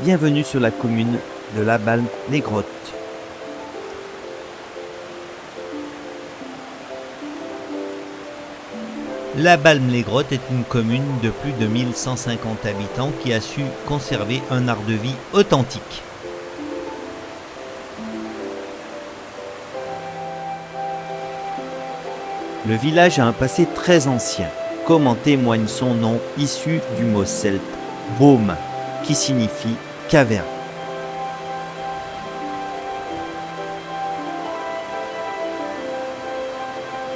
Bienvenue sur la commune de La Balme-les-Grottes. La Balme-les-Grottes est une commune de plus de 1150 habitants qui a su conserver un art de vie authentique. Le village a un passé très ancien, comme en témoigne son nom issu du mot celte « baume », qui signifie « caverne ».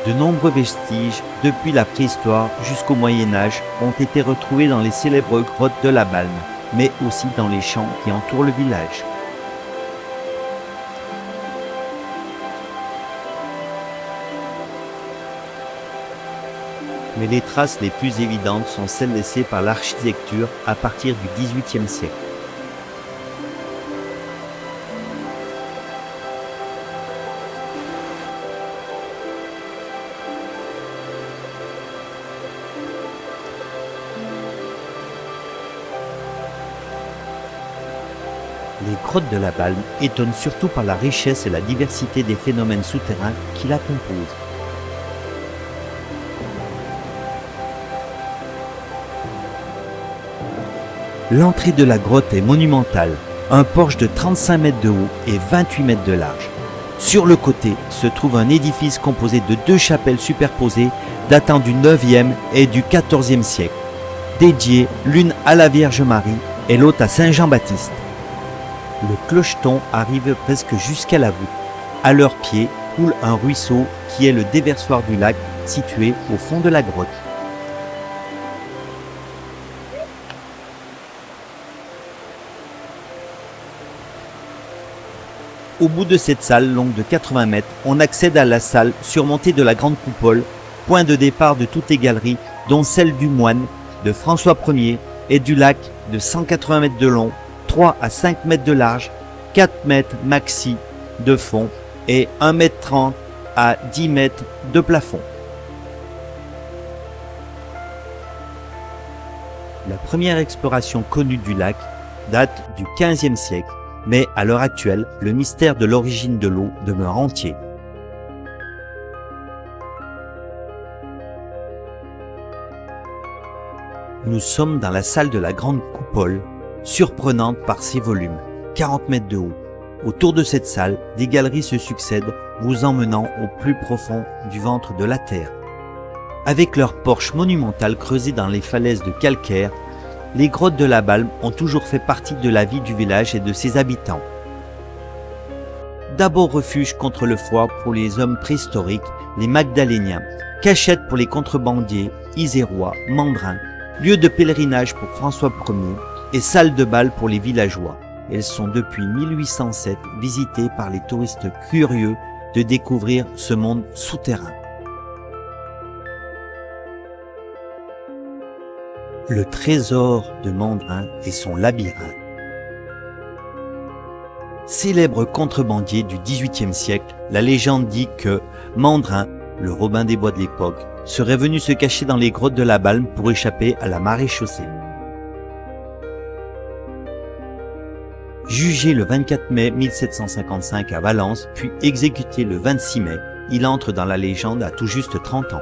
De nombreux vestiges, depuis la préhistoire jusqu'au Moyen-Âge, ont été retrouvés dans les célèbres grottes de la Balme, mais aussi dans les champs qui entourent le village. Mais les traces les plus évidentes sont celles laissées par l'architecture à partir du XVIIIe siècle. Les grottes de la Balme étonnent surtout par la richesse et la diversité des phénomènes souterrains qui la composent. L'entrée de la grotte est monumentale, un porche de 35 mètres de haut et 28 mètres de large. Sur le côté se trouve un édifice composé de deux chapelles superposées datant du 9e et du 14e siècle, dédiées l'une à la Vierge Marie et l'autre à Saint Jean-Baptiste. Le clocheton arrive presque jusqu'à la voûte. À leurs pieds coule un ruisseau qui est le déversoir du lac situé au fond de la grotte. Au bout de cette salle longue de 80 mètres, on accède à la salle surmontée de la grande coupole, point de départ de toutes les galeries, dont celle du Moine, de François Ier et du lac de 180 mètres de long, 3 à 5 mètres de large, 4 mètres maxi de fond et 1 mètre 30 à 10 mètres de plafond. La première exploration connue du lac date du XVe siècle, mais à l'heure actuelle, le mystère de l'origine de l'eau demeure entier. Nous sommes dans la salle de la grande coupole, surprenante par ses volumes, 40 mètres de haut. Autour de cette salle, des galeries se succèdent, vous emmenant au plus profond du ventre de la terre. Avec leurs porches monumentales creusées dans les falaises de calcaire, les grottes de la Balme ont toujours fait partie de la vie du village et de ses habitants. D'abord refuge contre le froid pour les hommes préhistoriques, les Magdaléniens, cachette pour les contrebandiers, isérois, mandrins, lieu de pèlerinage pour François Ier et salle de bal pour les villageois. Elles sont depuis 1807 visitées par les touristes curieux de découvrir ce monde souterrain. Le trésor de Mandrin et son labyrinthe. Célèbre contrebandier du XVIIIe siècle, la légende dit que Mandrin, le Robin des Bois de l'époque, serait venu se cacher dans les grottes de la Balme pour échapper à la maréchaussée. Jugé le 24 mai 1755 à Valence, puis exécuté le 26 mai, il entre dans la légende à tout juste 30 ans.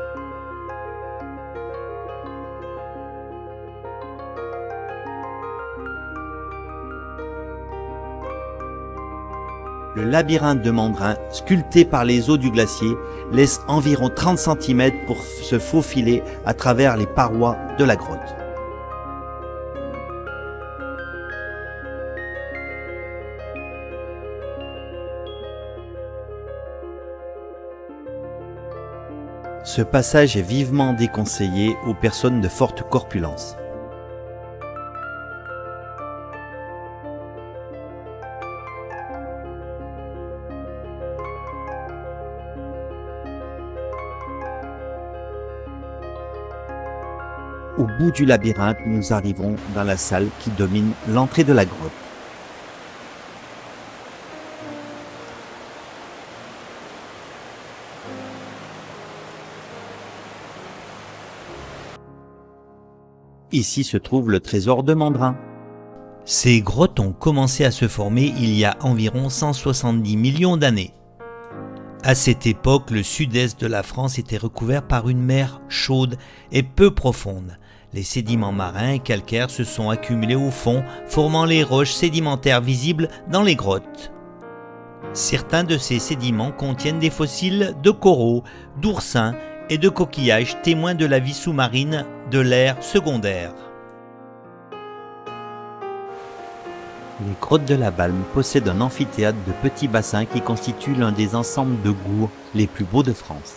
Le labyrinthe de Mandrin, sculpté par les eaux du glacier, laisse environ 30 cm pour se faufiler à travers les parois de la grotte. Ce passage est vivement déconseillé aux personnes de forte corpulence. Au bout du labyrinthe, nous arrivons dans la salle qui domine l'entrée de la grotte. Ici se trouve le trésor de Mandrin. Ces grottes ont commencé à se former il y a environ 170 millions d'années. À cette époque, le sud-est de la France était recouvert par une mer chaude et peu profonde. Les sédiments marins et calcaires se sont accumulés au fond, formant les roches sédimentaires visibles dans les grottes. Certains de ces sédiments contiennent des fossiles de coraux, d'oursins et de coquillages témoins de la vie sous-marine de l'ère secondaire. Les grottes de la Balme possèdent un amphithéâtre de petits bassins qui constitue l'un des ensembles de gourds les plus beaux de France.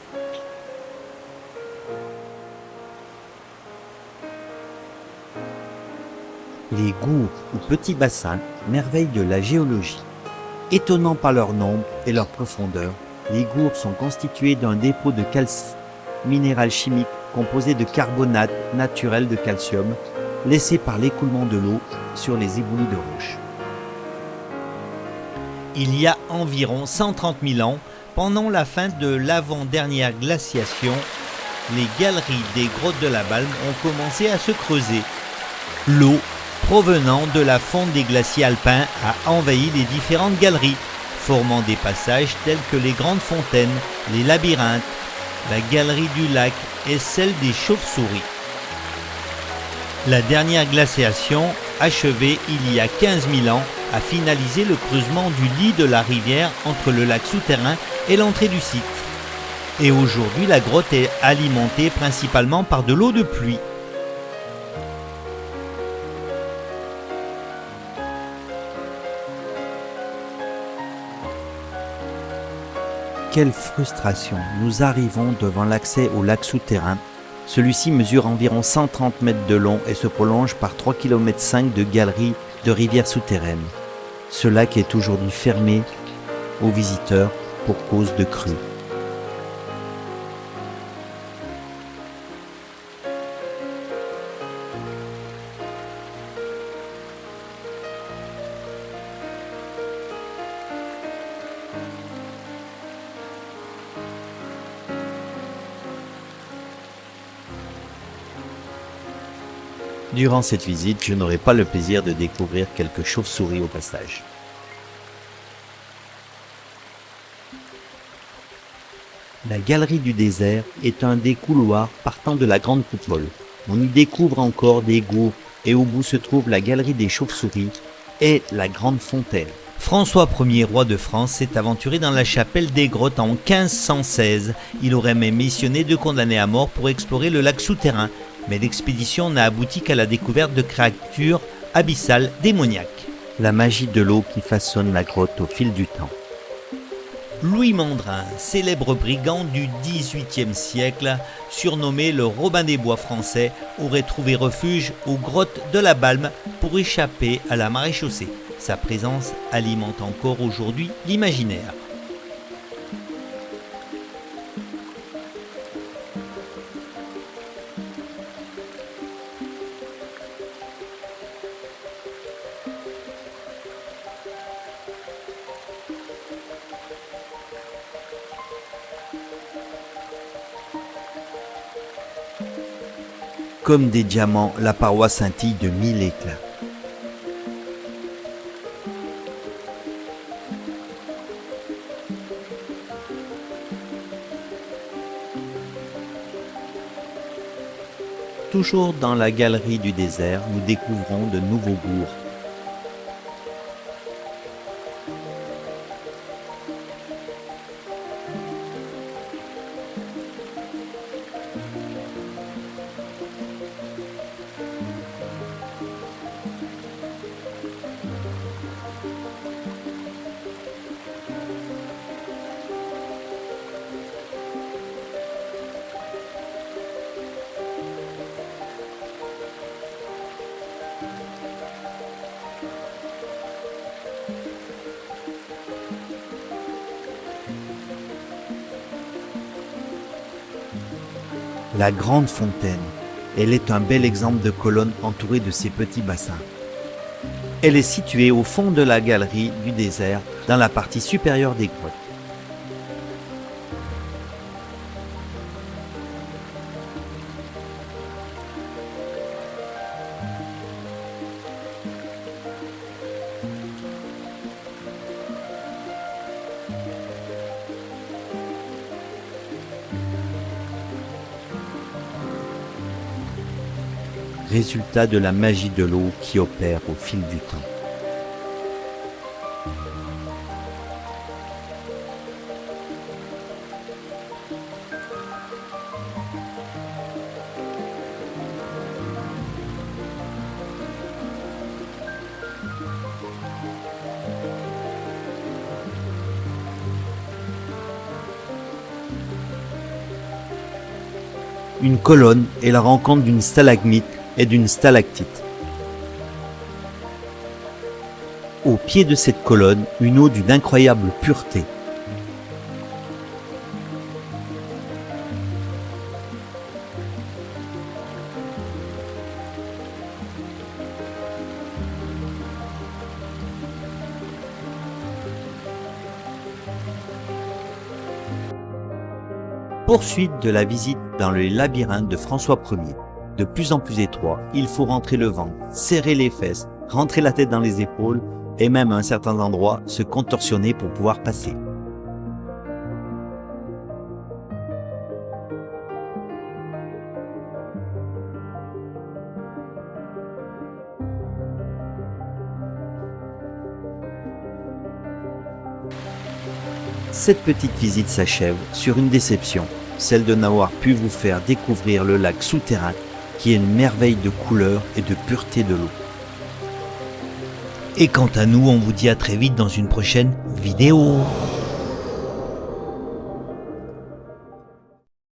Les gourds ou petits bassins, merveilles de la géologie. Étonnants par leur nombre et leur profondeur, les gourds sont constitués d'un dépôt de calcite, minéral chimique composé de carbonate naturel de calcium, laissé par l'écoulement de l'eau sur les éboulis de roches. Il y a environ 130 000 ans, pendant la fin de l'avant-dernière glaciation, les galeries des grottes de la Balme ont commencé à se creuser. L'eau provenant de la fonte des glaciers alpins a envahi les différentes galeries, formant des passages tels que les grandes fontaines, les labyrinthes, la galerie du lac et celle des chauves-souris. La dernière glaciation, achevée il y a 15 000 ans, a finalisé le creusement du lit de la rivière entre le lac souterrain et l'entrée du site. Et aujourd'hui, la grotte est alimentée principalement par de l'eau de pluie. Quelle frustration! Nous arrivons devant l'accès au lac souterrain. Celui-ci mesure environ 130 mètres de long et se prolonge par 3,5 km de galeries de rivières souterraines. Ce lac est aujourd'hui fermé aux visiteurs pour cause de crue. Durant cette visite, je n'aurai pas le plaisir de découvrir quelques chauves-souris au passage. La galerie du désert est un des couloirs partant de la grande coupole. On y découvre encore des gourds et au bout se trouve la galerie des chauves-souris et la grande fontaine. François Ier, roi de France, s'est aventuré dans la chapelle des grottes en 1516. Il aurait même missionné 2 condamnés à mort pour explorer le lac souterrain. Mais l'expédition n'a abouti qu'à la découverte de créatures abyssales démoniaques. La magie de l'eau qui façonne la grotte au fil du temps. Louis Mandrin, célèbre brigand du XVIIIe siècle, surnommé le Robin des Bois français, aurait trouvé refuge aux grottes de la Balme pour échapper à la maréchaussée. Sa présence alimente encore aujourd'hui l'imaginaire. Comme des diamants, la paroi scintille de 1000 éclats. Toujours dans la galerie du désert, nous découvrons de nouveaux bourgs. La grande fontaine, elle est un bel exemple de colonne entourée de ces petits bassins. Elle est située au fond de la galerie du désert, dans la partie supérieure des grottes. résultat de la magie de l'eau qui opère au fil du temps. Une colonne est la rencontre d'une stalagmite et d'une stalactite. Au pied de cette colonne, une eau d'une incroyable pureté. Poursuite de la visite dans le labyrinthe de François Ier. De plus en plus étroit, il faut rentrer le ventre, serrer les fesses, rentrer la tête dans les épaules et même à un certain endroit se contorsionner pour pouvoir passer. Cette petite visite s'achève sur une déception, celle de n'avoir pu vous faire découvrir le lac souterrain qui est une merveille de couleur et de pureté de l'eau. Et quant à nous, on vous dit à très vite dans une prochaine vidéo.